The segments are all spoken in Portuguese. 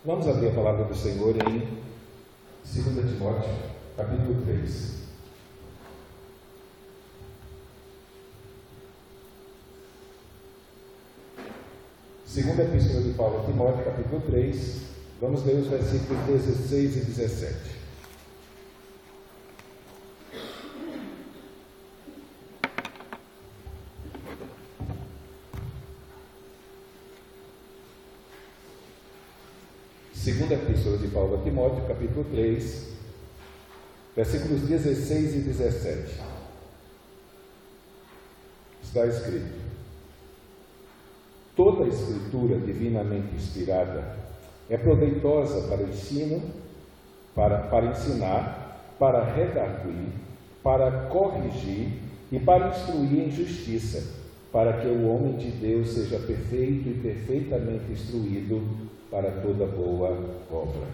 Vamos abrir a palavra do Senhor em 2 Timóteo, capítulo 3. Segunda Epístola de Paulo a Timóteo, capítulo 3. Vamos ler os versículos 16 e 17. Segunda Epístola de Paulo a Timóteo, capítulo 3, versículos 16 e 17. Está escrito: toda a Escritura divinamente inspirada é proveitosa para o ensino, para ensinar, para redarguir, para corrigir e para instruir em justiça, para que o homem de Deus seja perfeito e perfeitamente instruído para toda boa obra.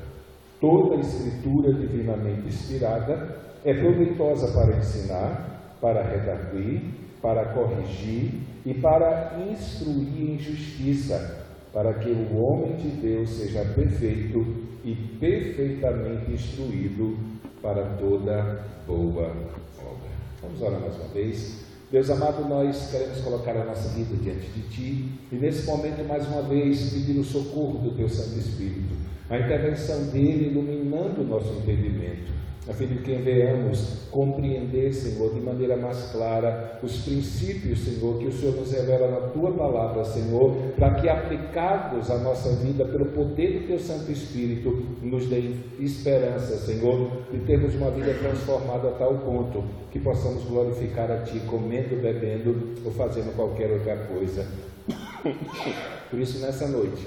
Toda a Escritura divinamente inspirada é proveitosa para ensinar, para redarguir, para corrigir e para instruir em justiça, para que o homem de Deus seja perfeito e perfeitamente instruído para toda boa obra. Vamos orar mais uma vez. Deus amado, nós queremos colocar a nossa vida diante de Ti e nesse momento mais uma vez pedir o socorro do Teu Santo Espírito, a intervenção dEle iluminando o nosso entendimento, a fim de que venhamos compreender, Senhor, de maneira mais clara os princípios, Senhor, que o Senhor nos revela na Tua Palavra, Senhor, para que aplicados à nossa vida pelo poder do Teu Santo Espírito, nos dê esperança, Senhor, de termos uma vida transformada a tal ponto que possamos glorificar a Ti, comendo, bebendo ou fazendo qualquer outra coisa. Por isso, nessa noite,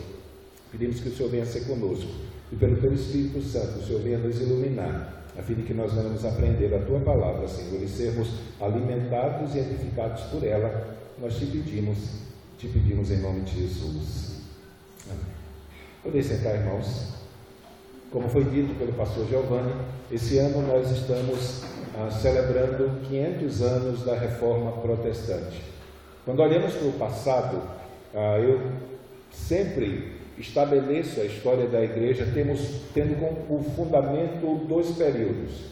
pedimos que o Senhor venha ser conosco e pelo Teu Espírito Santo, o Senhor venha nos iluminar, a fim de que nós venhamos aprender a Tua Palavra, Senhor, e sermos alimentados e edificados por ela. Nós te pedimos em nome de Jesus. Amém. Podem sentar, irmãos. Como foi dito pelo pastor Giovanni, esse ano nós estamos celebrando 500 anos da Reforma Protestante. Quando olhamos para o passado, eu sempre estabeleço a história da igreja tendo como fundamento dois períodos.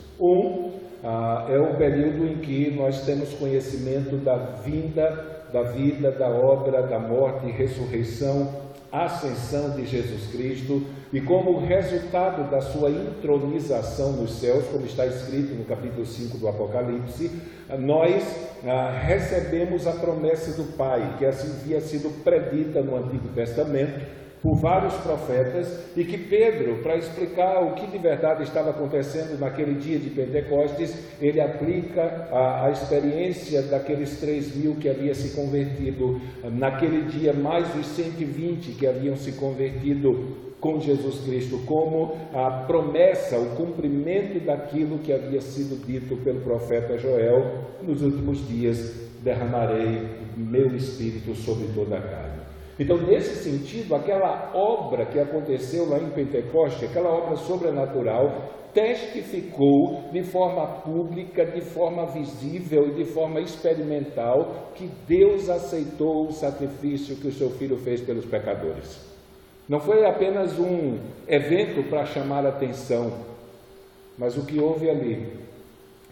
É o período em que nós temos conhecimento da vinda, da vida, da obra, da morte e ressurreição, ascensão de Jesus Cristo, e como resultado da sua entronização nos céus, como está escrito no capítulo 5 do Apocalipse, nós recebemos a promessa do Pai, que assim havia sido predita no Antigo Testamento por vários profetas, e que Pedro, para explicar o que de verdade estava acontecendo naquele dia de Pentecostes, ele aplica a experiência daqueles 3.000 que haviam se convertido naquele dia, mais os 120 que haviam se convertido com Jesus Cristo, como a promessa, o cumprimento daquilo que havia sido dito pelo profeta Joel: nos últimos dias derramarei meu Espírito sobre toda a carne. Então, nesse sentido, aquela obra que aconteceu lá em Pentecoste, aquela obra sobrenatural, testificou de forma pública, de forma visível e de forma experimental que Deus aceitou o sacrifício que o seu Filho fez pelos pecadores. Não foi apenas um evento para chamar a atenção, mas o que houve ali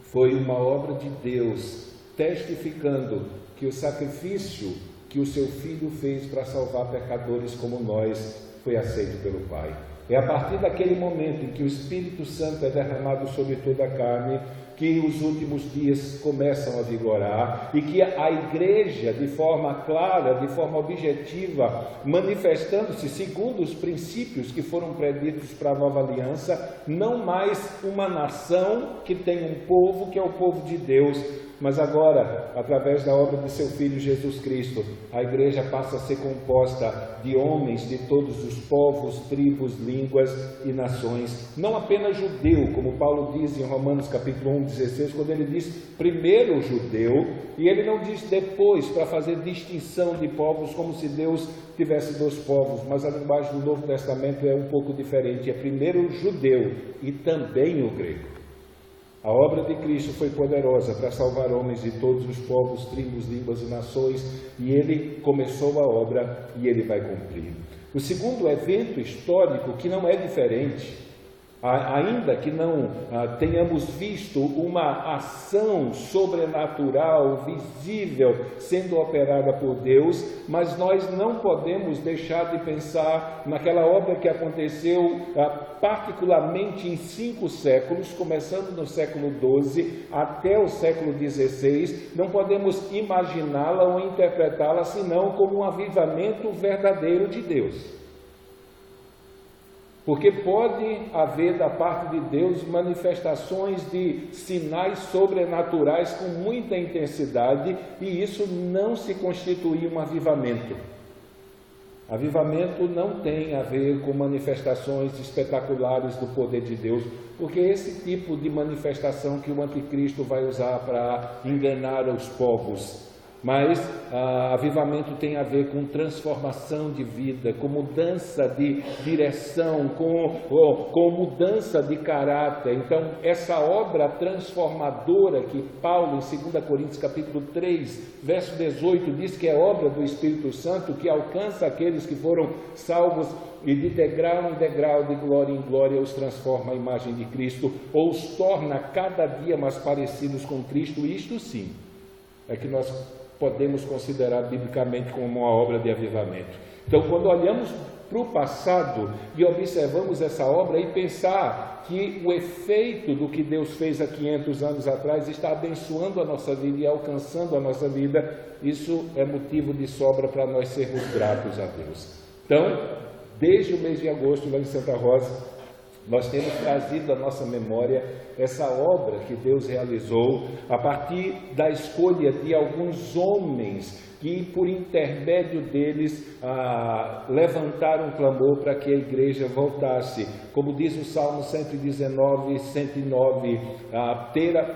foi uma obra de Deus testificando que o sacrifício que o seu Filho fez para salvar pecadores como nós foi aceito pelo Pai. É a partir daquele momento em que o Espírito Santo é derramado sobre toda a carne que os últimos dias começam a vigorar, e que a igreja, de forma clara, de forma objetiva, manifestando-se segundo os princípios que foram preditos para a nova aliança, não mais uma nação que tem um povo, que é o povo de Deus, mas agora, através da obra de seu Filho Jesus Cristo, a igreja passa a ser composta de homens de todos os povos, tribos, línguas e nações, não apenas judeu, como Paulo diz em Romanos capítulo 1:16, quando ele diz primeiro judeu, e ele não diz depois, para fazer distinção de povos, como se Deus tivesse dois povos, mas a linguagem do Novo Testamento é um pouco diferente, é primeiro o judeu e também o grego. A obra de Cristo foi poderosa para salvar homens de todos os povos, tribos, línguas e nações, e Ele começou a obra e Ele vai cumprir. O segundo evento histórico, que não é diferente, ainda que não tenhamos visto uma ação sobrenatural, visível, sendo operada por Deus, mas nós não podemos deixar de pensar naquela obra que aconteceu particularmente em 5 séculos, começando no século XII até o século XVI. Não podemos imaginá-la ou interpretá-la senão como um avivamento verdadeiro de Deus. Porque pode haver da parte de Deus manifestações de sinais sobrenaturais com muita intensidade e isso não se constitui um avivamento. Avivamento não tem a ver com manifestações espetaculares do poder de Deus, porque é esse tipo de manifestação que o anticristo vai usar para enganar os povos. Mas avivamento tem a ver com transformação de vida, com mudança de direção, com mudança de caráter. Então, essa obra transformadora que Paulo, em 2 Coríntios capítulo 3, verso 18, diz que é obra do Espírito Santo, que alcança aqueles que foram salvos e de degrau em degrau, de glória em glória, os transforma à imagem de Cristo, ou os torna cada dia mais parecidos com Cristo. Isto sim, é que nós podemos considerar biblicamente como uma obra de avivamento. Então, quando olhamos para o passado e observamos essa obra e pensar que o efeito do que Deus fez há 500 anos atrás está abençoando a nossa vida e alcançando a nossa vida, isso é motivo de sobra para nós sermos gratos a Deus. Então, desde o mês de agosto, lá em Santa Rosa, nós temos trazido à nossa memória essa obra que Deus realizou a partir da escolha de alguns homens que, por intermédio deles, levantaram um clamor para que a igreja voltasse. Como diz o Salmo 119, 109,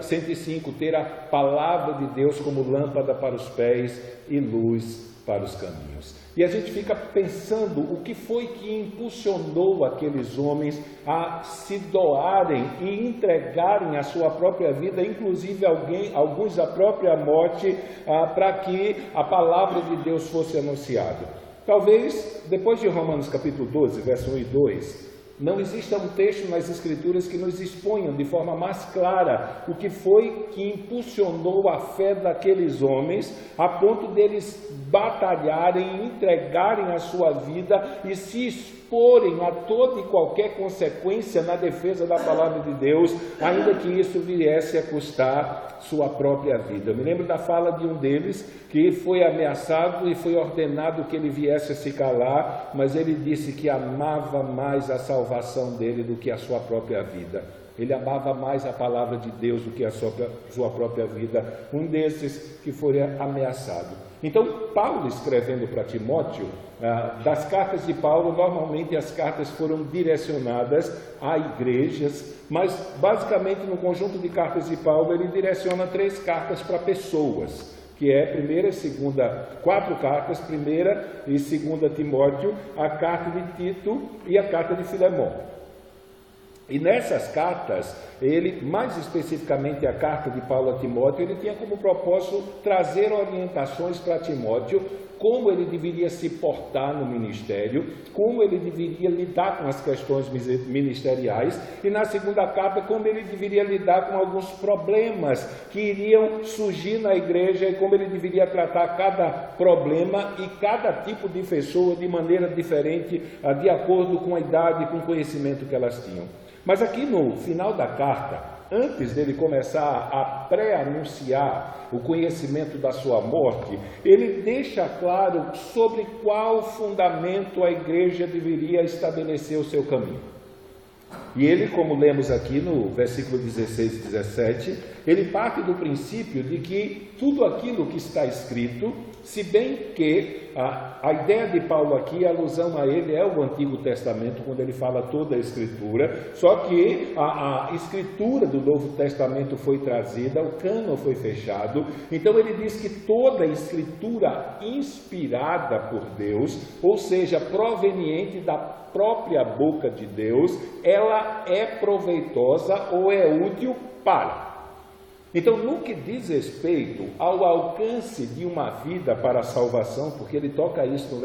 105, ter a palavra de Deus como lâmpada para os pés e luz para os caminhos. E a gente fica pensando o que foi que impulsionou aqueles homens a se doarem e entregarem a sua própria vida, inclusive alguns a própria morte, para que a palavra de Deus fosse anunciada. Talvez, depois de Romanos capítulo 12, verso 1 e 2, não exista um texto nas Escrituras que nos exponham de forma mais clara o que foi que impulsionou a fé daqueles homens a ponto deles batalharem, entregarem a sua vida e se exporem a toda e qualquer consequência na defesa da palavra de Deus, ainda que isso viesse a custar sua própria vida. Eu me lembro da fala de um deles que foi ameaçado e foi ordenado que ele viesse a se calar, mas ele disse que amava mais a salvação dele do que a sua própria vida. Ele amava mais a palavra de Deus do que a sua própria vida. Um desses que foi ameaçado. Então, Paulo escrevendo para Timóteo, das cartas de Paulo, normalmente as cartas foram direcionadas a igrejas, mas basicamente no conjunto de cartas de Paulo ele direciona 3 cartas para pessoas, que é 1ª e 2ª, 4 cartas, 1ª e 2ª Timóteo, a carta de Tito e a carta de Filemão. E nessas cartas, ele, mais especificamente a carta de Paulo a Timóteo, ele tinha como propósito trazer orientações para Timóteo, como ele deveria se portar no ministério, como ele deveria lidar com as questões ministeriais, e na 2ª carta, como ele deveria lidar com alguns problemas que iriam surgir na igreja e como ele deveria tratar cada problema e cada tipo de pessoa de maneira diferente, de acordo com a idade e com o conhecimento que elas tinham. Mas aqui no final da carta, antes dele começar a pré-anunciar o conhecimento da sua morte, ele deixa claro sobre qual fundamento a igreja deveria estabelecer o seu caminho. E ele, como lemos aqui no versículo 16 e 17, ele parte do princípio de que tudo aquilo que está escrito, se bem que a ideia de Paulo aqui, a alusão a ele é o Antigo Testamento, quando ele fala toda a Escritura, só que a Escritura do Novo Testamento foi trazida, o cânon foi fechado, então ele diz que toda a Escritura inspirada por Deus, ou seja, proveniente da própria boca de Deus, ela é proveitosa ou é útil para. Então, no que diz respeito ao alcance de uma vida para a salvação, porque ele toca isso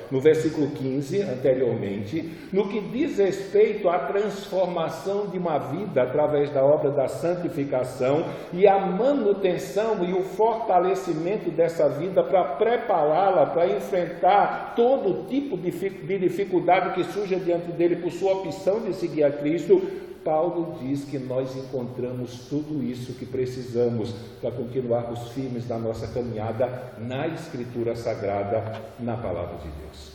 no versículo 15, anteriormente, no que diz respeito à transformação de uma vida através da obra da santificação e a manutenção e o fortalecimento dessa vida para prepará-la para enfrentar todo tipo de dificuldade que surja diante dele por sua opção de seguir a Cristo, Paulo diz que nós encontramos tudo isso que precisamos para continuarmos firmes na nossa caminhada na Escritura Sagrada, na Palavra de Deus.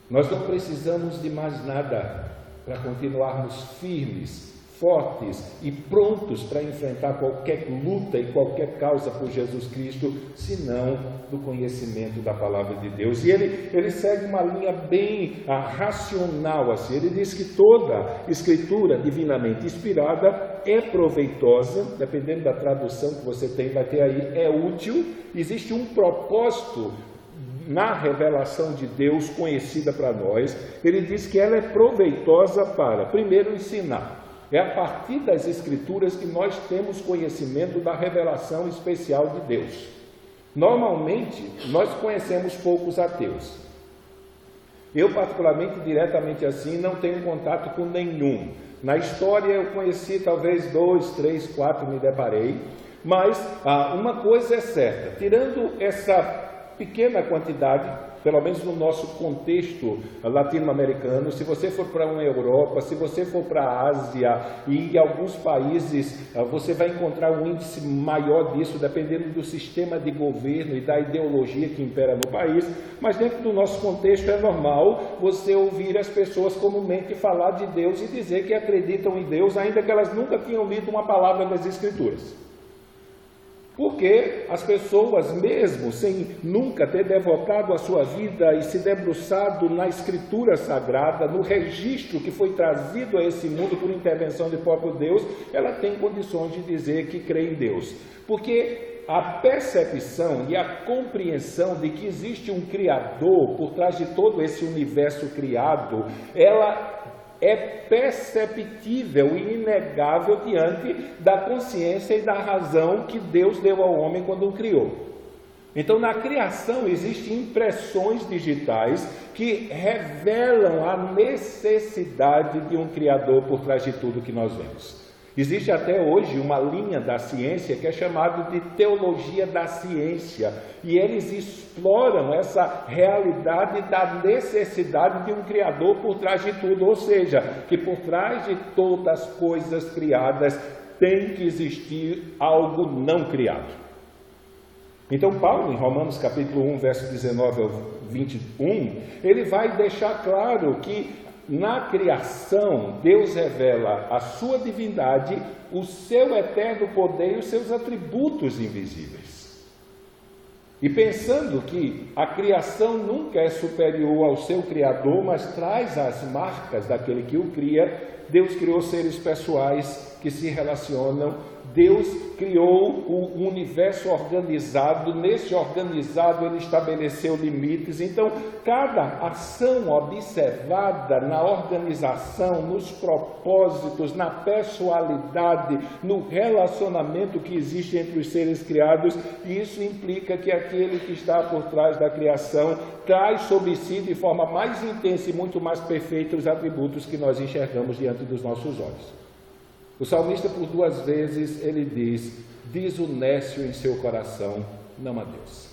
Nós não precisamos de mais nada para continuarmos firmes, fortes e prontos para enfrentar qualquer luta e qualquer causa por Jesus Cristo, senão do conhecimento da Palavra de Deus. E ele segue uma linha bem racional, assim. Ele diz que toda Escritura divinamente inspirada é proveitosa, dependendo da tradução que você tem, vai ter aí, é útil, existe um propósito na revelação de Deus conhecida para nós. Ele diz que ela é proveitosa para, primeiro, ensinar. É a partir das Escrituras que nós temos conhecimento da revelação especial de Deus. Normalmente, nós conhecemos poucos ateus. Eu, particularmente, diretamente assim, não tenho contato com nenhum. Na história, eu conheci talvez 2, 3, 4, me deparei. Mas uma coisa é certa, tirando essa pequena quantidade, pelo menos no nosso contexto latino-americano, se você for para uma Europa, se você for para a Ásia e em alguns países, você vai encontrar um índice maior disso, dependendo do sistema de governo e da ideologia que impera no país, mas dentro do nosso contexto é normal você ouvir as pessoas comumente falar de Deus e dizer que acreditam em Deus, ainda que elas nunca tinham lido uma palavra das Escrituras. Porque as pessoas, mesmo sem nunca ter devotado a sua vida e se debruçado na Escritura Sagrada, no registro que foi trazido a esse mundo por intervenção do próprio Deus, ela tem condições de dizer que crê em Deus. Porque a percepção e a compreensão de que existe um Criador por trás de todo esse universo criado, ela é perceptível e inegável diante da consciência e da razão que Deus deu ao homem quando o criou. Então, na criação existem impressões digitais que revelam a necessidade de um Criador por trás de tudo que nós vemos. Existe até hoje uma linha da ciência que é chamada de teologia da ciência, e eles exploram essa realidade da necessidade de um Criador por trás de tudo, ou seja, que por trás de todas as coisas criadas tem que existir algo não criado. Então Paulo, em Romanos capítulo 1, verso 19 ao 21, ele vai deixar claro que na criação, Deus revela a sua divindade, o seu eterno poder e os seus atributos invisíveis. E pensando que a criação nunca é superior ao seu Criador, mas traz as marcas daquele que o cria, Deus criou seres pessoais que se relacionam. Deus criou o universo organizado, nesse organizado ele estabeleceu limites. Então, cada ação observada na organização, nos propósitos, na pessoalidade, no relacionamento que existe entre os seres criados, isso implica que aquele que está por trás da criação traz sobre si de forma mais intensa e muito mais perfeita os atributos que nós enxergamos diante dos nossos olhos. O salmista, por 2 vezes, ele diz o nécio em seu coração, não a Deus.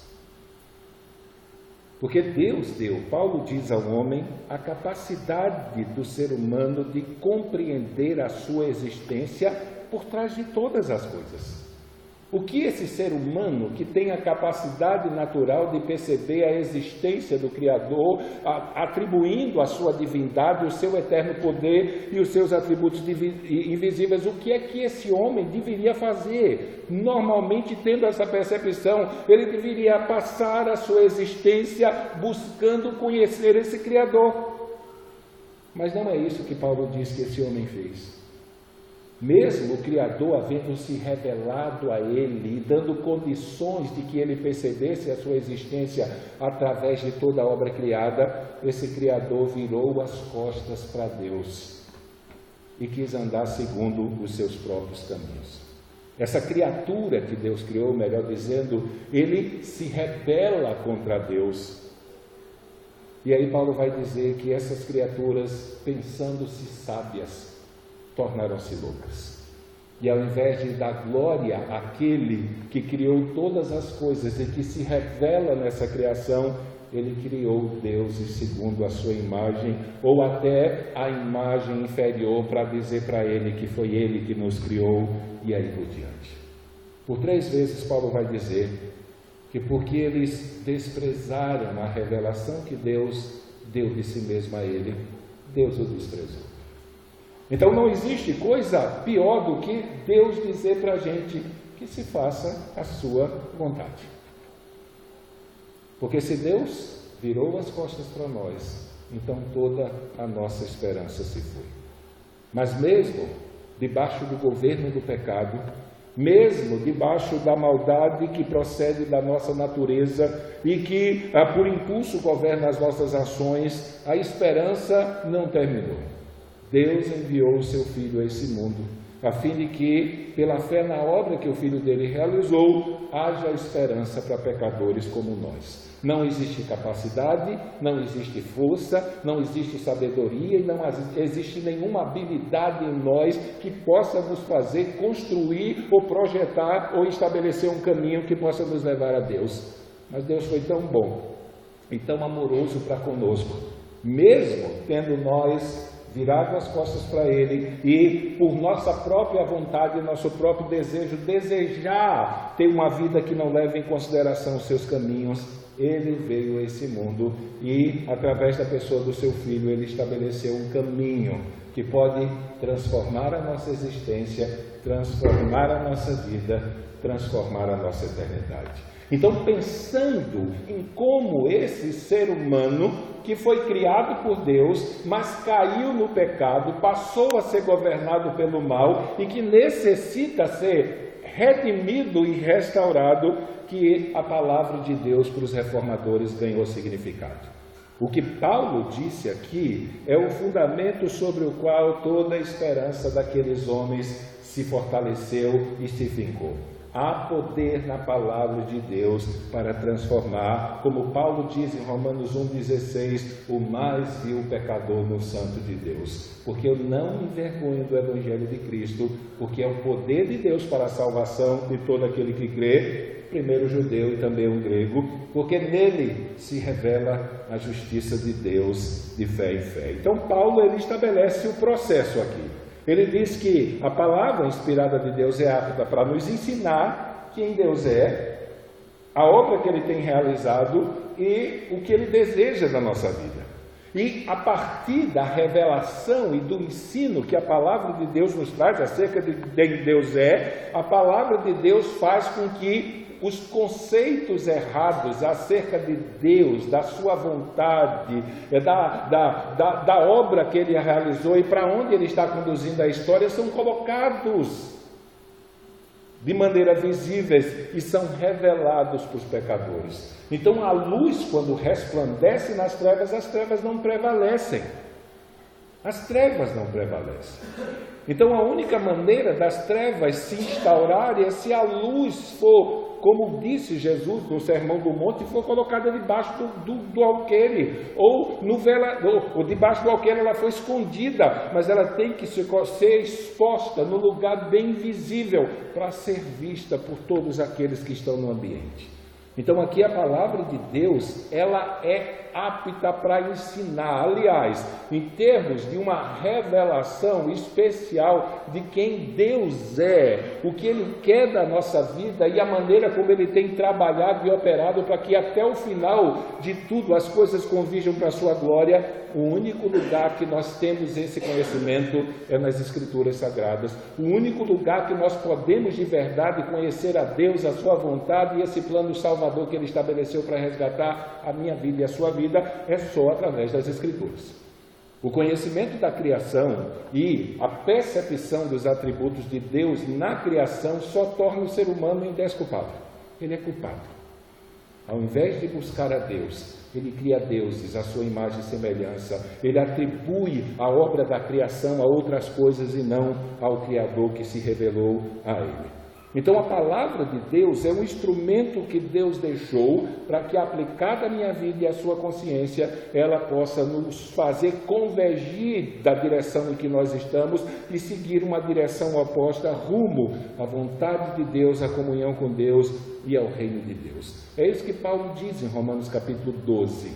Porque Deus deu, Paulo diz ao homem, a capacidade do ser humano de compreender a sua existência por trás de todas as coisas. O que esse ser humano, que tem a capacidade natural de perceber a existência do Criador, atribuindo à sua divindade o seu eterno poder e os seus atributos invisíveis, o que é que esse homem deveria fazer? Normalmente, tendo essa percepção, ele deveria passar a sua existência buscando conhecer esse Criador. Mas não é isso que Paulo diz que esse homem fez. Mesmo o Criador havendo se revelado a ele e dando condições de que ele percebesse a sua existência através de toda a obra criada, esse Criador virou as costas para Deus e quis andar segundo os seus próprios caminhos. Essa criatura que Deus criou, melhor dizendo, ele se rebela contra Deus. E aí Paulo vai dizer que essas criaturas, pensando-se sábias, tornaram-se loucas. E ao invés de dar glória àquele que criou todas as coisas e que se revela nessa criação, ele criou deuses segundo a sua imagem, ou até a imagem inferior, para dizer para ele que foi ele que nos criou, e aí por diante. Por 3 vezes Paulo vai dizer que porque eles desprezaram a revelação que Deus deu de si mesmo a ele, Deus o desprezou. Então não existe coisa pior do que Deus dizer para a gente que se faça a sua vontade. Porque se Deus virou as costas para nós, então toda a nossa esperança se foi. Mas mesmo debaixo do governo do pecado, mesmo debaixo da maldade que procede da nossa natureza e que por impulso governa as nossas ações, a esperança não terminou. Deus enviou o seu Filho a esse mundo, a fim de que, pela fé na obra que o Filho dele realizou, haja esperança para pecadores como nós. Não existe capacidade, não existe força, não existe sabedoria e não existe nenhuma habilidade em nós que possa nos fazer construir ou projetar ou estabelecer um caminho que possa nos levar a Deus. Mas Deus foi tão bom e tão amoroso para conosco, mesmo tendo nós virado as costas para Ele e por nossa própria vontade, nosso próprio desejo, desejar ter uma vida que não leve em consideração os seus caminhos, Ele veio a esse mundo e, através da pessoa do seu Filho, Ele estabeleceu um caminho que pode transformar a nossa existência, transformar a nossa vida, transformar a nossa eternidade. Então, pensando em como esse ser humano, que foi criado por Deus, mas caiu no pecado, passou a ser governado pelo mal e que necessita ser redimido e restaurado, que a palavra de Deus para os reformadores ganhou significado. O que Paulo disse aqui é o fundamento sobre o qual toda a esperança daqueles homens se fortaleceu e se fincou. Há poder na palavra de Deus para transformar, como Paulo diz em Romanos 1,16, o mais vil pecador no santo de Deus. Porque eu não me envergonho do Evangelho de Cristo, porque é o poder de Deus para a salvação de todo aquele que crê, primeiro o judeu e também o grego, porque nele se revela a justiça de Deus de fé em fé. Então Paulo ele estabelece o processo aqui. Ele diz que a palavra inspirada de Deus é apta para nos ensinar quem Deus é, a obra que Ele tem realizado e o que Ele deseja da nossa vida. E a partir da revelação e do ensino que a palavra de Deus nos traz acerca de quem Deus é, a palavra de Deus faz com que os conceitos errados acerca de Deus, da sua vontade, da obra que Ele realizou e para onde Ele está conduzindo a história, são colocados de maneira visíveis e são revelados para os pecadores. Então a luz, quando resplandece nas trevas, as trevas não prevalecem. As trevas não prevalecem. Então a única maneira das trevas se instaurarem é se a luz for, como disse Jesus no Sermão do Monte, for colocada debaixo do alqueire, ou debaixo do alqueire ela foi escondida, mas ela tem que ser exposta no lugar bem visível, para ser vista por todos aqueles que estão no ambiente. Então aqui a palavra de Deus, ela é apta para ensinar, aliás, em termos de uma revelação especial de quem Deus é, o que Ele quer da nossa vida e a maneira como Ele tem trabalhado e operado para que até o final de tudo as coisas converjam para a sua glória. O único lugar que nós temos esse conhecimento é nas Escrituras Sagradas. O único lugar que nós podemos de verdade conhecer a Deus, a sua vontade e esse plano salvador que Ele estabeleceu para resgatar a minha vida e a sua vida é só através das Escrituras. O conhecimento da criação e a percepção dos atributos de Deus na criação só torna o ser humano indesculpável. Ele é culpado. Ao invés de buscar a Deus, ele cria deuses à sua imagem e semelhança. Ele atribui a obra da criação a outras coisas e não ao Criador que se revelou a ele. Então a palavra de Deus é um instrumento que Deus deixou para que, aplicada à minha vida e à sua consciência, ela possa nos fazer convergir da direção em que nós estamos e seguir uma direção oposta rumo à vontade de Deus, à comunhão com Deus e ao reino de Deus. É isso que Paulo diz em Romanos capítulo 12,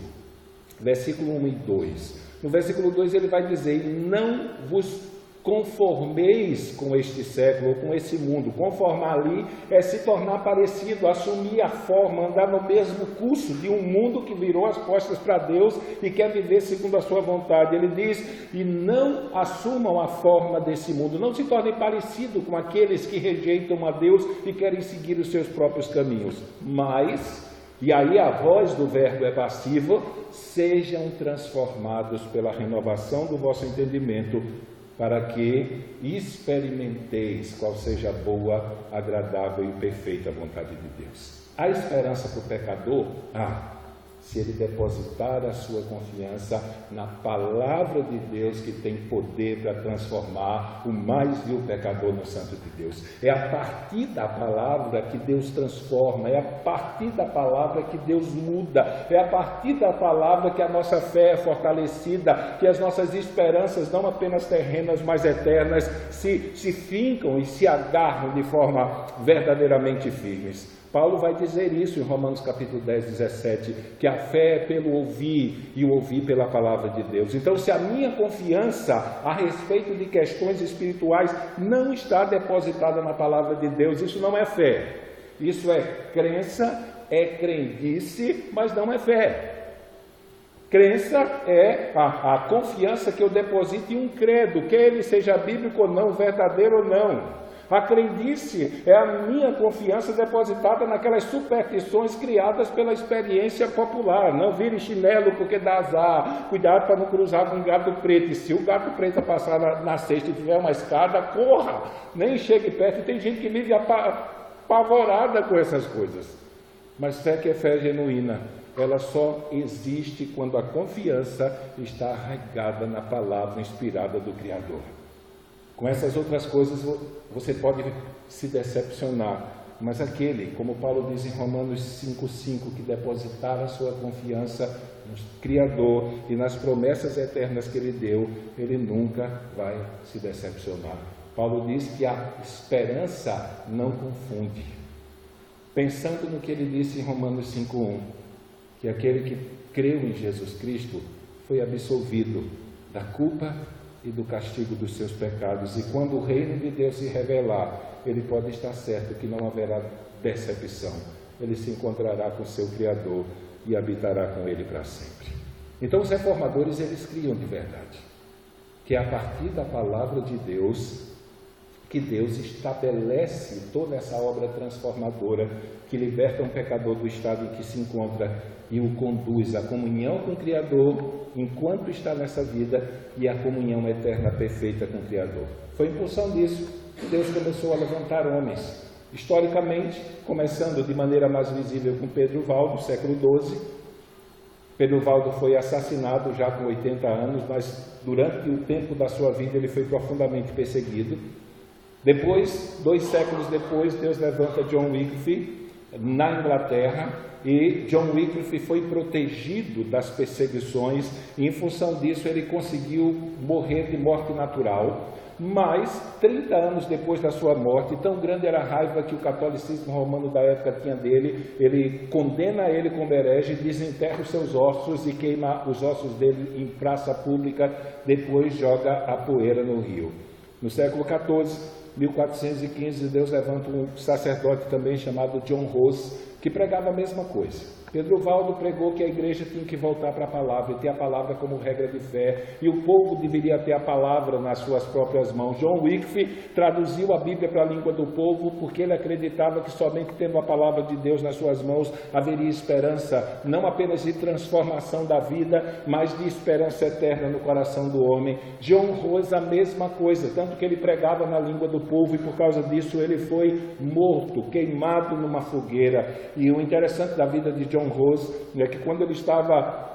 versículo 1 e 2. No versículo 2 ele vai dizer: não vos conformeis com este século, ou com esse mundo. Conformar ali é se tornar parecido, assumir a forma, andar no mesmo curso de um mundo que virou as costas para Deus e quer viver segundo a sua vontade. Ele diz: e não assumam a forma desse mundo, não se tornem parecidos com aqueles que rejeitam a Deus e querem seguir os seus próprios caminhos, mas, e aí a voz do verbo é passiva, sejam transformados pela renovação do vosso entendimento, para que experimenteis qual seja a boa, agradável e perfeita vontade de Deus. A esperança para o pecador? Se ele depositar a sua confiança na palavra de Deus, que tem poder para transformar o mais vil pecador no santo de Deus. É a partir da palavra que Deus transforma, é a partir da palavra que Deus muda, é a partir da palavra que a nossa fé é fortalecida, que as nossas esperanças, não apenas terrenas, mas eternas, se fincam e se agarram de forma verdadeiramente firmes. Paulo vai dizer isso em Romanos capítulo 10, 17, que a fé é pelo ouvir e o ouvir pela palavra de Deus. Então, se a minha confiança a respeito de questões espirituais não está depositada na palavra de Deus, isso não é fé. Isso é crença, é crendice, mas não é fé. Crença é a confiança que eu deposito em um credo, quer ele seja bíblico ou não, verdadeiro ou não. A crendice é a minha confiança depositada naquelas superstições criadas pela experiência popular. Não vire chinelo porque dá azar. Cuidado para não cruzar com um gato preto. E se o gato preto passar na cesta e tiver uma escada, corra! Nem chegue perto. Tem gente que vive apavorada com essas coisas. Mas fé que é fé genuína, ela só existe quando a confiança está arraigada na palavra inspirada do Criador. Com essas outras coisas você pode se decepcionar, mas aquele, como Paulo diz em Romanos 5,5, que depositar a sua confiança no Criador e nas promessas eternas que Ele deu, ele nunca vai se decepcionar. Paulo diz que a esperança não confunde. Pensando no que ele disse em Romanos 5,1, que aquele que creu em Jesus Cristo foi absolvido da culpa e do castigo dos seus pecados, e quando o reino de Deus se revelar, ele pode estar certo que não haverá decepção. Ele se encontrará com seu Criador e habitará com ele para sempre. Então os reformadores, eles criam de verdade que é a partir da palavra de Deus que Deus estabelece toda essa obra transformadora que liberta um pecador do estado em que se encontra e o conduz à comunhão com o Criador enquanto está nessa vida e à comunhão eterna perfeita com o Criador. Foi em função disso que Deus começou a levantar homens, historicamente, começando de maneira mais visível com Pedro Valdo, no século XII. Pedro Valdo foi assassinado já com 80 anos, mas durante o tempo da sua vida ele foi profundamente perseguido. Depois, 2 séculos depois, Deus levanta John Wycliffe na Inglaterra, e John Wycliffe foi protegido das perseguições, e em função disso ele conseguiu morrer de morte natural. Mas 30 anos depois da sua morte, tão grande era a raiva que o catolicismo romano da época tinha dele, ele condena ele como herege, desenterra os seus ossos e queima os ossos dele em praça pública, depois joga a poeira no rio. No século XIV, 1415, Deus levanta um sacerdote também chamado John Rose, que pregava a mesma coisa. Pedro Valdo pregou que a igreja tinha que voltar para a palavra e ter a palavra como regra de fé, e o povo deveria ter a palavra nas suas próprias mãos. John Wycliffe traduziu a Bíblia para a língua do povo porque ele acreditava que somente tendo a palavra de Deus nas suas mãos haveria esperança, não apenas de transformação da vida, mas de esperança eterna no coração do homem. John Rose a mesma coisa, tanto que ele pregava na língua do povo e por causa disso ele foi morto, queimado numa fogueira. E o interessante da vida de John John Rose, que quando ele estava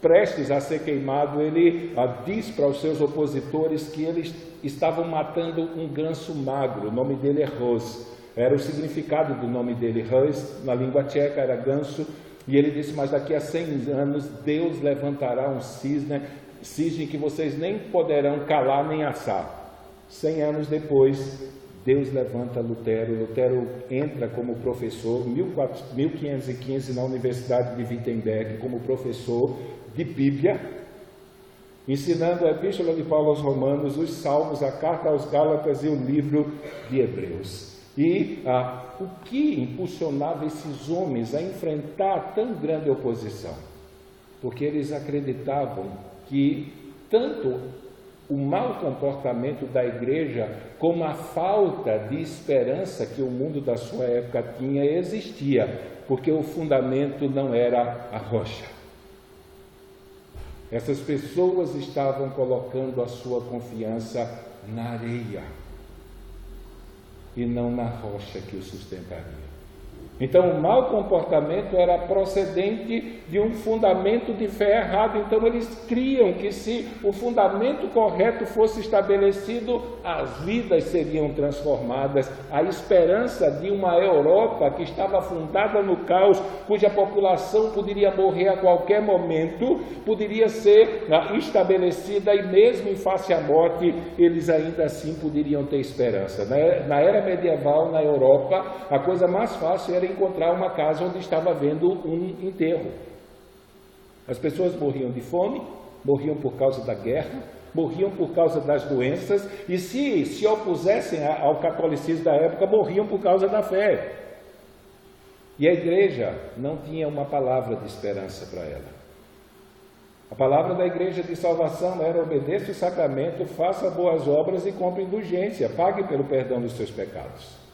prestes a ser queimado, ele diz para os seus opositores que eles estavam matando um ganso magro. O nome dele é Rose, era o significado do nome dele. Rose, na língua tcheca, era ganso, e ele disse: mas daqui a 100 anos Deus levantará um cisne que vocês nem poderão calar nem assar. 100 anos depois, Deus levanta Lutero. Lutero entra como professor, 1515, na Universidade de Wittenberg, como professor de Bíblia, ensinando a Epístola de Paulo aos Romanos, os Salmos, a Carta aos Gálatas e o livro de Hebreus. E o que impulsionava esses homens a enfrentar tão grande oposição? Porque eles acreditavam que tanto o mau comportamento da igreja como a falta de esperança que o mundo da sua época tinha existia, porque o fundamento não era a rocha. Essas pessoas estavam colocando a sua confiança na areia e não na rocha que o sustentaria. Então, o mau comportamento era procedente de um fundamento de fé errado. Então, eles criam que se o fundamento correto fosse estabelecido, as vidas seriam transformadas. A esperança de uma Europa que estava fundada no caos, cuja população poderia morrer a qualquer momento, poderia ser estabelecida, e mesmo em face à morte, eles ainda assim poderiam ter esperança. Na era medieval, na Europa, a coisa mais fácil era encontrar uma casa onde estava havendo um enterro. As pessoas morriam de fome, morriam por causa da guerra, morriam por causa das doenças, e se opusessem ao catolicismo da época, morriam por causa da fé. E a igreja não tinha uma palavra de esperança para ela. A palavra da igreja de salvação era: obedeça o sacramento, faça boas obras e compre indulgência, pague pelo perdão dos seus pecados.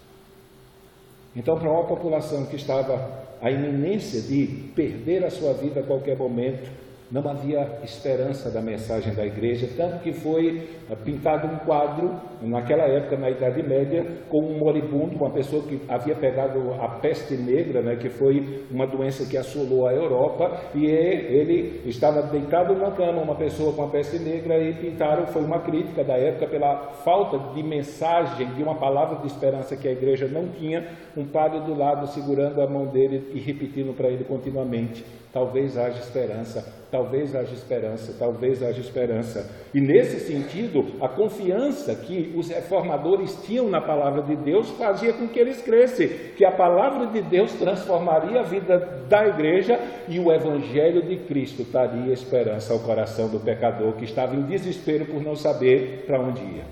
Então, para uma população que estava à iminência de perder a sua vida a qualquer momento, não havia esperança da mensagem da igreja, tanto que foi pintado um quadro, naquela época, na Idade Média, com um moribundo, uma pessoa que havia pegado a peste negra, que foi uma doença que assolou a Europa, e ele estava deitado na cama, uma pessoa com a peste negra, e pintaram, foi uma crítica da época pela falta de mensagem, de uma palavra de esperança que a igreja não tinha, um padre do lado segurando a mão dele e repetindo para ele continuamente: talvez haja esperança, talvez haja esperança, talvez haja esperança. E nesse sentido, a confiança que os reformadores tinham na palavra de Deus fazia com que eles crescem, que a palavra de Deus transformaria a vida da igreja e o evangelho de Cristo traria esperança ao coração do pecador que estava em desespero por não saber para onde ia.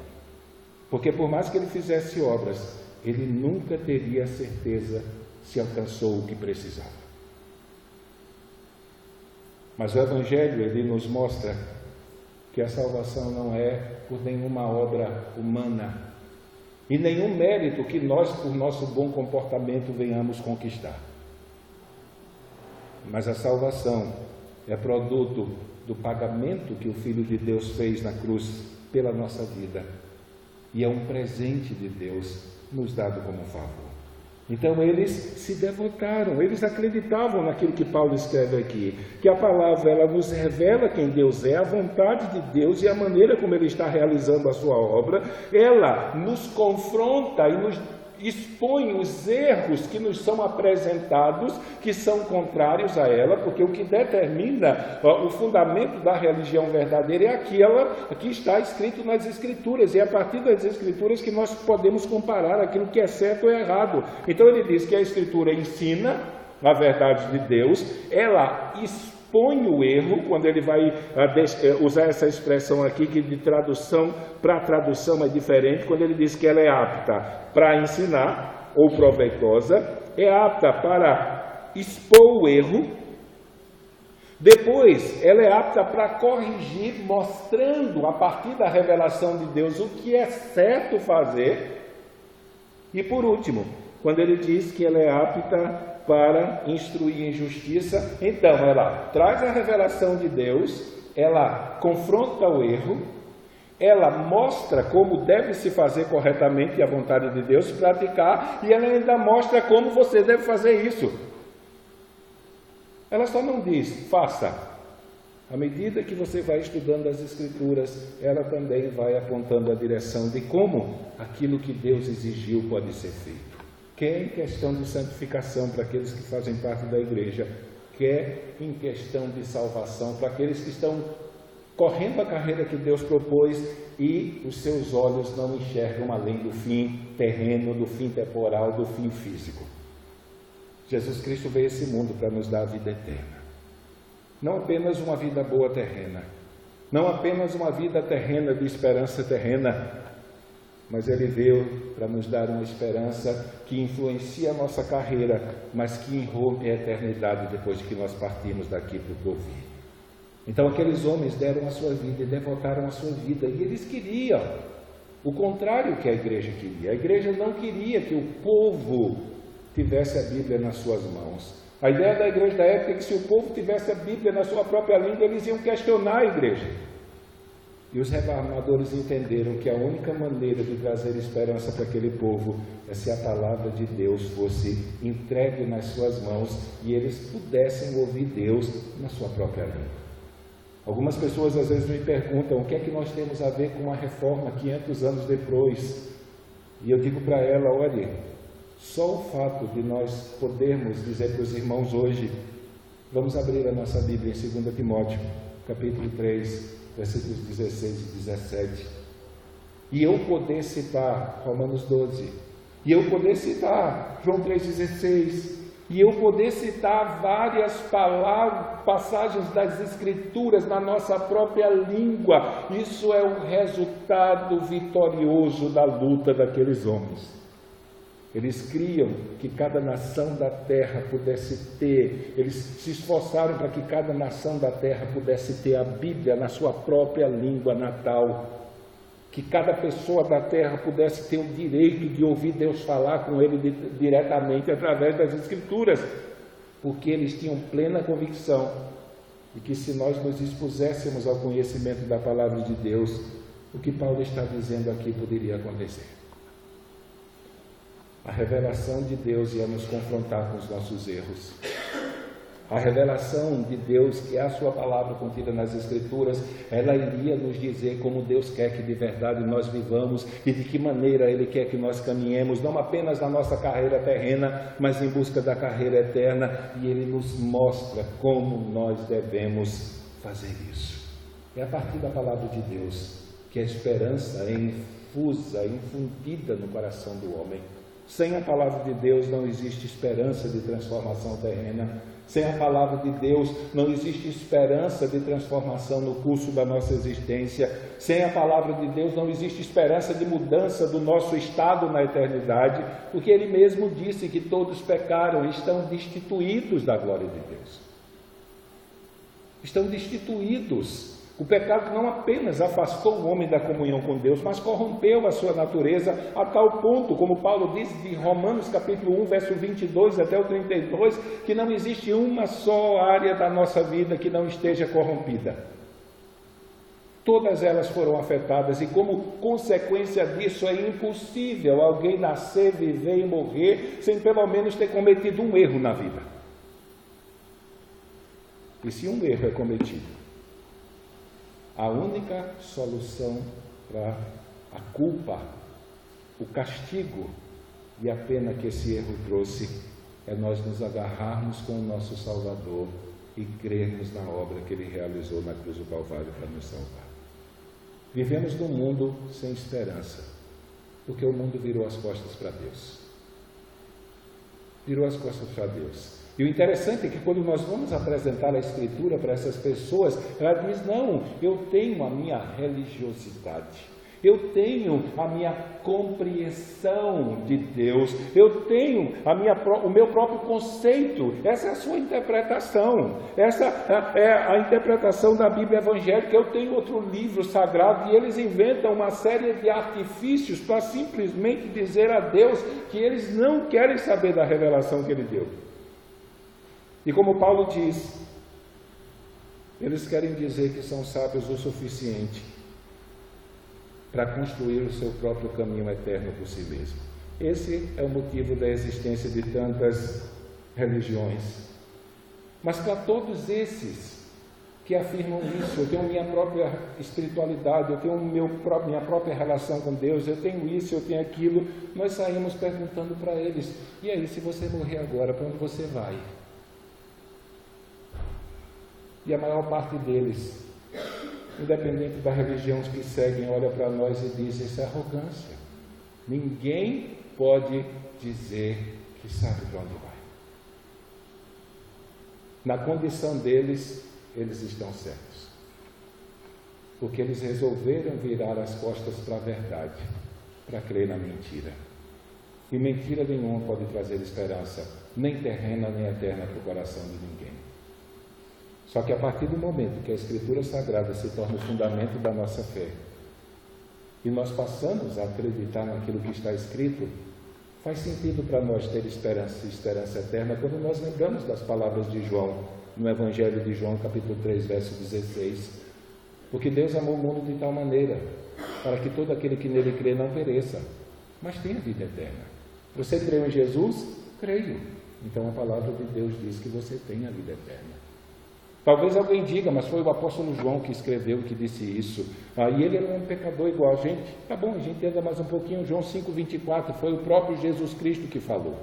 Porque por mais que ele fizesse obras, ele nunca teria certeza se alcançou o que precisava. Mas o Evangelho, ele nos mostra que a salvação não é por nenhuma obra humana e nenhum mérito que nós, por nosso bom comportamento, venhamos conquistar. Mas a salvação é produto do pagamento que o Filho de Deus fez na cruz pela nossa vida, e é um presente de Deus nos dado como favor. Então eles se devotaram, eles acreditavam naquilo que Paulo escreve aqui, que a palavra ela nos revela quem Deus é, a vontade de Deus e a maneira como Ele está realizando a sua obra. Ela nos confronta e nos expõe os erros que nos são apresentados, que são contrários a ela, porque o que determina o fundamento da religião verdadeira é aquela que está escrito nas Escrituras, e é a partir das Escrituras que nós podemos comparar aquilo que é certo ou errado. Então ele diz que a Escritura ensina a verdade de Deus, ela expõe o erro, quando ele vai usar essa expressão aqui, que de tradução para tradução é diferente, quando ele diz que ela é apta para ensinar, ou proveitosa, é apta para expor o erro. Depois, ela é apta para corrigir, mostrando a partir da revelação de Deus o que é certo fazer. E por último, quando ele diz que ela é apta para instruir em justiça, então ela traz a revelação de Deus, ela confronta o erro, ela mostra como deve se fazer corretamente a vontade de Deus, praticar, e ela ainda mostra como você deve fazer isso. Ela só não diz, faça. À medida que você vai estudando as Escrituras, ela também vai apontando a direção de como aquilo que Deus exigiu pode ser feito. Quer em questão de santificação para aqueles que fazem parte da igreja, quer em questão de salvação para aqueles que estão correndo a carreira que Deus propôs e os seus olhos não enxergam além do fim terreno, do fim temporal, do fim físico. Jesus Cristo veio a esse mundo para nos dar a vida eterna. Não apenas uma vida boa terrena, não apenas uma vida terrena de esperança terrena, mas Ele veio para nos dar uma esperança que influencia a nossa carreira, mas que irrompe a eternidade depois de que nós partimos daqui para o porvir. Então aqueles homens deram a sua vida e devotaram a sua vida, e eles queriam o contrário que a igreja queria. A igreja não queria que o povo tivesse a Bíblia nas suas mãos. A ideia da igreja da época é que se o povo tivesse a Bíblia na sua própria língua, eles iam questionar a igreja. E os reformadores entenderam que a única maneira de trazer esperança para aquele povo é se a palavra de Deus fosse entregue nas suas mãos e eles pudessem ouvir Deus na sua própria língua. Algumas pessoas às vezes me perguntam o que é que nós temos a ver com a reforma 500 anos depois. E eu digo para ela, olhe, só o fato de nós podermos dizer para os irmãos hoje, vamos abrir a nossa Bíblia em 2 Timóteo, capítulo 3, versículos 16 e 17, e eu poder citar Romanos 12, e eu poder citar João 3,16, e eu poder citar várias passagens das Escrituras na nossa própria língua, isso é o resultado vitorioso da luta daqueles homens. Eles criam que cada nação da terra pudesse ter, eles se esforçaram para que cada nação da terra pudesse ter a Bíblia na sua própria língua natal, que cada pessoa da terra pudesse ter o direito de ouvir Deus falar com ele diretamente através das Escrituras, porque eles tinham plena convicção de que se nós nos expuséssemos ao conhecimento da palavra de Deus, o que Paulo está dizendo aqui poderia acontecer. A revelação de Deus ia nos confrontar com os nossos erros. A revelação de Deus, que é a sua palavra contida nas Escrituras, ela iria nos dizer como Deus quer que de verdade nós vivamos e de que maneira Ele quer que nós caminhemos, não apenas na nossa carreira terrena, mas em busca da carreira eterna, e Ele nos mostra como nós devemos fazer isso. É a partir da palavra de Deus que a esperança é infusa, infundida no coração do homem. Sem a palavra de Deus não existe esperança de transformação terrena. Sem a palavra de Deus não existe esperança de transformação no curso da nossa existência. Sem a palavra de Deus não existe esperança de mudança do nosso estado na eternidade, porque Ele mesmo disse que todos pecaram e estão destituídos da glória de Deus. Estão destituídos. O pecado não apenas afastou o homem da comunhão com Deus, mas corrompeu a sua natureza a tal ponto, como Paulo diz de Romanos capítulo 1, verso 22 até o 32, que não existe uma só área da nossa vida que não esteja corrompida. Todas elas foram afetadas e como consequência disso é impossível alguém nascer, viver e morrer sem pelo menos ter cometido um erro na vida. E se um erro é cometido, a única solução para a culpa, o castigo e a pena que esse erro trouxe é nós nos agarrarmos com o nosso Salvador e crermos na obra que Ele realizou na cruz do Calvário para nos salvar. Vivemos num mundo sem esperança, porque o mundo virou as costas para Deus. Virou as costas para Deus. E o interessante é que quando nós vamos apresentar a Escritura para essas pessoas, ela diz, não, eu tenho a minha religiosidade, eu tenho a minha compreensão de Deus, eu tenho o meu próprio conceito, essa é a sua interpretação, essa é a interpretação da Bíblia evangélica, eu tenho outro livro sagrado, e eles inventam uma série de artifícios para simplesmente dizer a Deus que eles não querem saber da revelação que Ele deu. E como Paulo diz, eles querem dizer que são sábios o suficiente para construir o seu próprio caminho eterno por si mesmo. Esse é o motivo da existência de tantas religiões. Mas para todos esses que afirmam isso, eu tenho minha própria espiritualidade, eu tenho minha própria relação com Deus, eu tenho isso, eu tenho aquilo, nós saímos perguntando para eles: e aí, se você morrer agora, para onde você vai? E a maior parte deles, independente da religião que seguem, olha para nós e diz: isso é arrogância. Ninguém pode dizer que sabe para onde vai. Na condição deles, eles estão certos. Porque eles resolveram virar as costas para a verdade, para crer na mentira. E mentira nenhuma pode trazer esperança, nem terrena nem eterna, para o coração de ninguém. Só que a partir do momento que a Escritura Sagrada se torna o fundamento da nossa fé, e nós passamos a acreditar naquilo que está escrito, faz sentido para nós ter esperança e esperança eterna quando nós lembramos das palavras de João, no Evangelho de João, capítulo 3, verso 16. Porque Deus amou o mundo de tal maneira, para que todo aquele que nele crê não pereça, mas tenha vida eterna. Você creu em Jesus? Creio. Então a palavra de Deus diz que você tem a vida eterna. Talvez alguém diga: mas foi o apóstolo João que escreveu, que disse isso. E ele era um pecador igual a gente. Tá bom, a gente anda mais um pouquinho. João 5,24, foi o próprio Jesus Cristo que falou: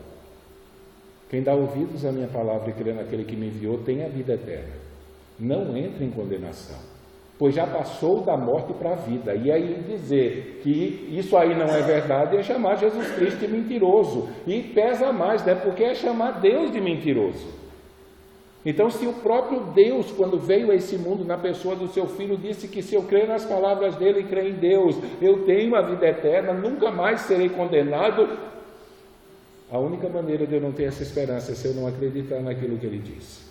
quem dá ouvidos à minha palavra e crê naquele que me enviou tem a vida eterna. Não entre em condenação, pois já passou da morte para a vida. E aí dizer que isso aí não é verdade é chamar Jesus Cristo de mentiroso. E pesa mais, né? Porque é chamar Deus de mentiroso. Então, se o próprio Deus, quando veio a esse mundo na pessoa do seu Filho, disse que se eu crer nas palavras dele e crer em Deus, eu tenho a vida eterna, nunca mais serei condenado, a única maneira de eu não ter essa esperança é se eu não acreditar naquilo que ele disse.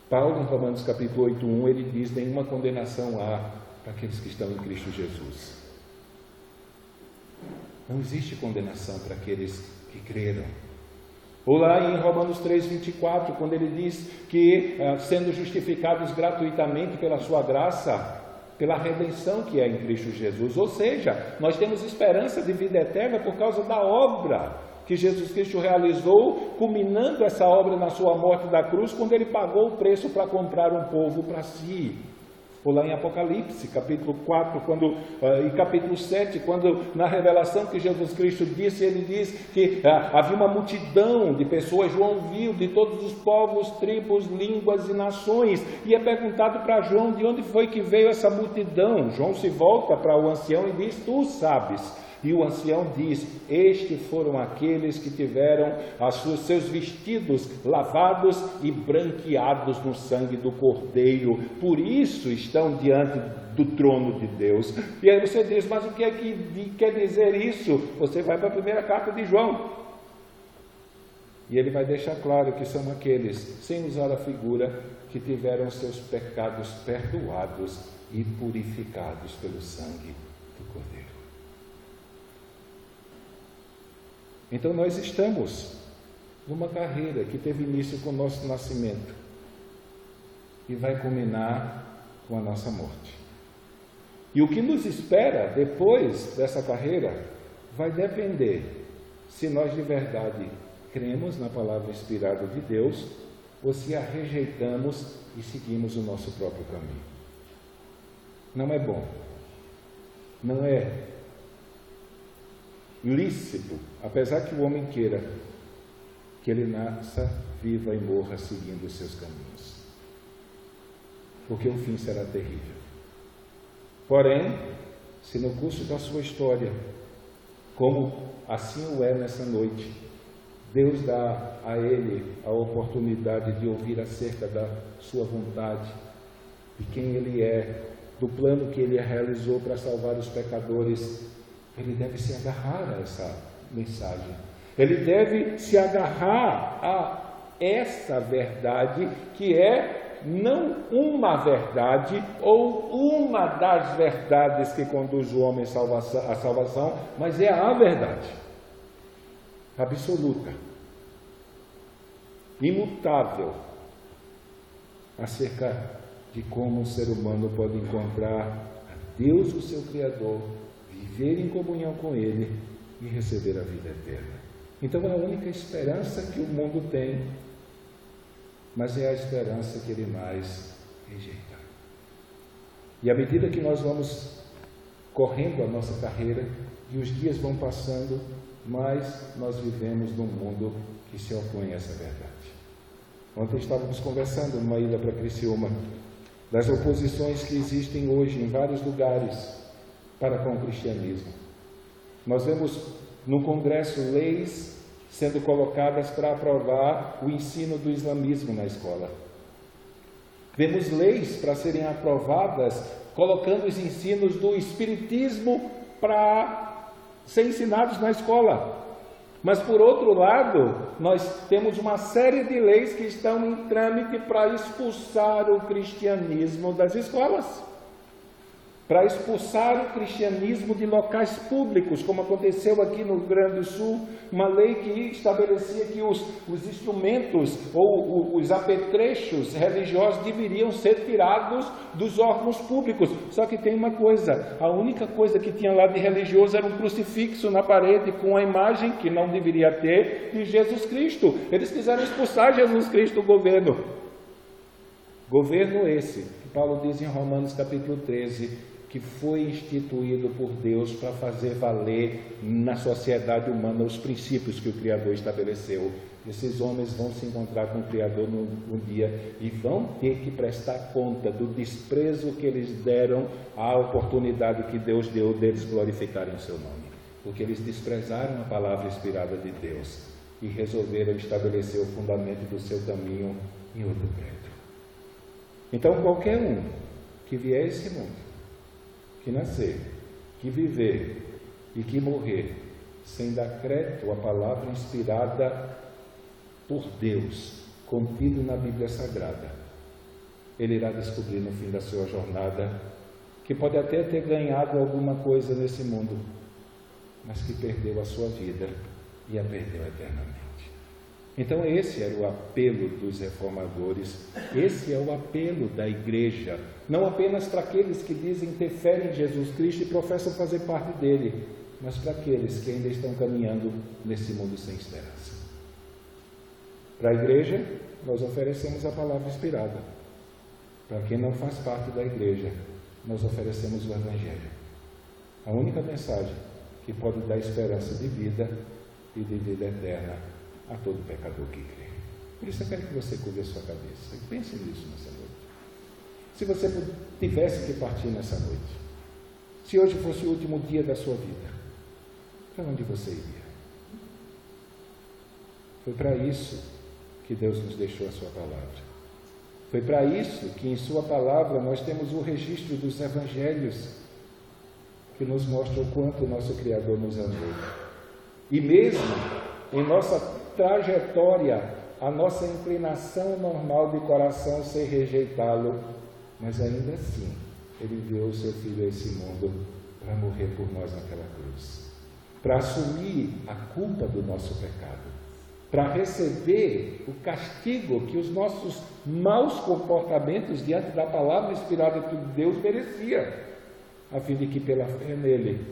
Paulo, em Romanos capítulo 8:1, ele diz: nenhuma condenação há para aqueles que estão em Cristo Jesus. Não existe condenação para aqueles que creram. Ou lá em Romanos 3,24, quando ele diz que, sendo justificados gratuitamente pela sua graça, pela redenção que é em Cristo Jesus. Ou seja, nós temos esperança de vida eterna por causa da obra que Jesus Cristo realizou, culminando essa obra na sua morte da cruz, quando ele pagou o preço para comprar um povo para si. Ou lá em Apocalipse, capítulo 4, e capítulo 7, quando na revelação que Jesus Cristo disse, ele diz que havia uma multidão de pessoas, João viu, de todos os povos, tribos, línguas e nações, e é perguntado para João de onde foi que veio essa multidão. João se volta para o ancião e diz: tu sabes. E o ancião diz: estes foram aqueles que tiveram seus vestidos lavados e branqueados no sangue do Cordeiro, por isso estão diante do trono de Deus. E aí você diz: mas o que é que quer dizer isso? Você vai para a primeira carta de João, e ele vai deixar claro que são aqueles, sem usar a figura, que tiveram seus pecados perdoados e purificados pelo sangue do Cordeiro. Então nós estamos numa carreira que teve início com o nosso nascimento e vai culminar com a nossa morte. E o que nos espera depois dessa carreira vai depender se nós de verdade cremos na palavra inspirada de Deus ou se a rejeitamos e seguimos o nosso próprio caminho. Não é bom, não é lícito, apesar que o homem queira, que ele nasça, viva e morra seguindo os seus caminhos, porque o fim será terrível. Porém, se no curso da sua história, como assim o é nessa noite, Deus dá a ele a oportunidade de ouvir acerca da sua vontade, de quem ele é, do plano que ele realizou para salvar os pecadores, ele deve se agarrar a essa mensagem. Ele deve se agarrar a essa verdade, que é não uma verdade ou uma das verdades que conduz o homem à salvação, mas é a verdade absoluta, imutável, acerca de como um ser humano pode encontrar a Deus, o seu Criador, viver em comunhão com Ele e receber a vida eterna. Então a única esperança que o mundo tem mas é a esperança que ele mais rejeita. E à medida que nós vamos correndo a nossa carreira e os dias vão passando, mais nós vivemos num mundo que se opõe a essa verdade. Ontem estávamos conversando numa ida para Criciúma das oposições que existem hoje em vários lugares para com o cristianismo. Nós vemos no Congresso leis sendo colocadas para aprovar o ensino do islamismo na escola. Vemos leis para serem aprovadas colocando os ensinos do espiritismo para ser ensinados na escola. Mas, por outro lado, nós temos uma série de leis que estão em trâmite para expulsar o cristianismo das escolas, para expulsar o cristianismo de locais públicos, como aconteceu aqui no Rio Grande do Sul, uma lei que estabelecia que os instrumentos ou os apetrechos religiosos deveriam ser tirados dos órgãos públicos. Só que tem uma coisa, a única coisa que tinha lá de religioso era um crucifixo na parede com a imagem, que não deveria ter, de Jesus Cristo. Eles quiseram expulsar Jesus Cristo do governo. Governo esse, que Paulo diz em Romanos capítulo 13, que foi instituído por Deus para fazer valer na sociedade humana os princípios que o Criador estabeleceu. Esses homens vão se encontrar com o Criador um dia e vão ter que prestar conta do desprezo que eles deram à oportunidade que Deus deu deles glorificarem o seu nome. Porque eles desprezaram a palavra inspirada de Deus e resolveram estabelecer o fundamento do seu caminho em outro prédio. Então, qualquer um que vier a esse mundo, que nascer, que viver e que morrer sem dar crédito à palavra inspirada por Deus, contido na Bíblia Sagrada, ele irá descobrir no fim da sua jornada que pode até ter ganhado alguma coisa nesse mundo, mas que perdeu a sua vida e a perdeu eternamente. Então esse era o apelo dos reformadores, esse é o apelo da igreja, não apenas para aqueles que dizem ter fé em Jesus Cristo e professam fazer parte dele, mas para aqueles que ainda estão caminhando nesse mundo sem esperança. Para a igreja, nós oferecemos a palavra inspirada. Para quem não faz parte da igreja, nós oferecemos o Evangelho, a única mensagem que pode dar esperança de vida e de vida eterna a todo pecador que crê. Por isso eu quero que você curve a sua cabeça e pense nisso nessa noite. Se você tivesse que partir nessa noite, se hoje fosse o último dia da sua vida, para onde você iria? Foi para isso que Deus nos deixou a sua palavra. Foi para isso que em sua palavra nós temos o registro dos evangelhos, que nos mostra o quanto o nosso Criador nos amou. E mesmo em nossa trajetória, a nossa inclinação normal de coração ser rejeitá-lo, mas ainda assim, ele enviou o seu Filho a esse mundo para morrer por nós naquela cruz, para assumir a culpa do nosso pecado, para receber o castigo que os nossos maus comportamentos diante da palavra inspirada por Deus merecia, a fim de que pela fé nele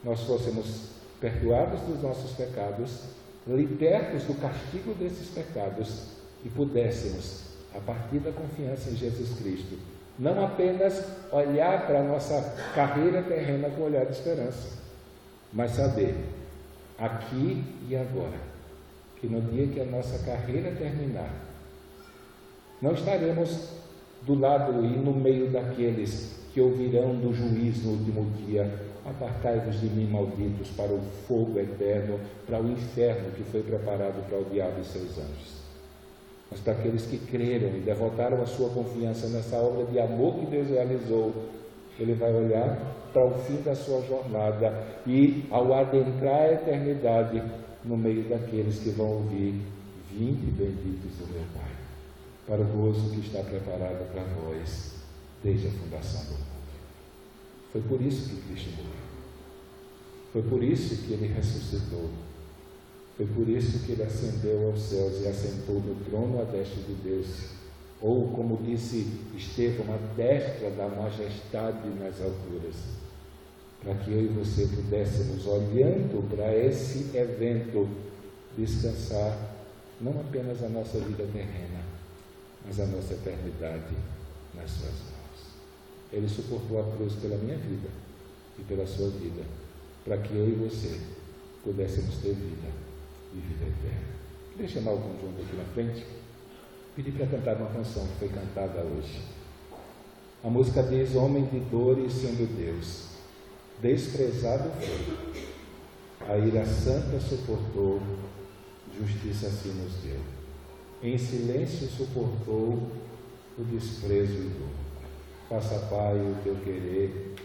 nós fôssemos perdoados dos nossos pecados, libertos do castigo desses pecados e pudéssemos, a partir da confiança em Jesus Cristo, não apenas olhar para a nossa carreira terrena com olhar de esperança, mas saber, aqui e agora, que no dia que a nossa carreira terminar, não estaremos do lado e no meio daqueles que ouvirão do juiz no último dia: apartai-vos de mim, malditos, para o fogo eterno, para o inferno que foi preparado para o diabo e seus anjos. Mas para aqueles que creram e devotaram a sua confiança nessa obra de amor que Deus realizou, ele vai olhar para o fim da sua jornada e, ao adentrar a eternidade, no meio daqueles que vão ouvir: vinde benditos do meu Pai, para o gozo que está preparado para nós desde a fundação do mundo. Foi por isso que Cristo morreu. Foi por isso que ele ressuscitou. Foi por isso que ele ascendeu aos céus e assentou no trono à destra de Deus. Ou, como disse Estevão, à destra da majestade nas alturas. Para que eu e você pudéssemos, olhando para esse evento, descansar não apenas a nossa vida terrena, mas a nossa eternidade nas suas mãos. Ele suportou a cruz pela minha vida e pela sua vida, para que eu e você pudéssemos ter vida e vida eterna. Queria chamar o conjunto aqui na frente, pedir para cantar uma canção que foi cantada hoje. A música diz: homem de dores sendo Deus, desprezado foi, a ira santa suportou, justiça se nos deu. Em silêncio suportou o desprezo e dor. Faça, Pai, o teu querer,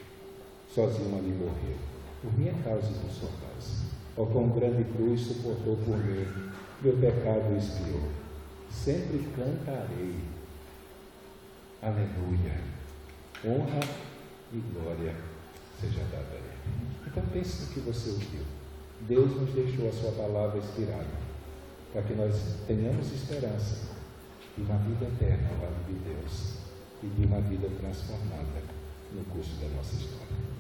sozinho ali morreu, por minha causa e por sua causa. Ó, com grande cruz suportou por mim, meu pecado expiou. Sempre cantarei, aleluia, honra e glória seja dada a Ele. Então pense no que você ouviu. Deus nos deixou a sua palavra inspirada, para que nós tenhamos esperança de uma vida eterna ao lado de Deus e de uma vida transformada no curso da nossa história.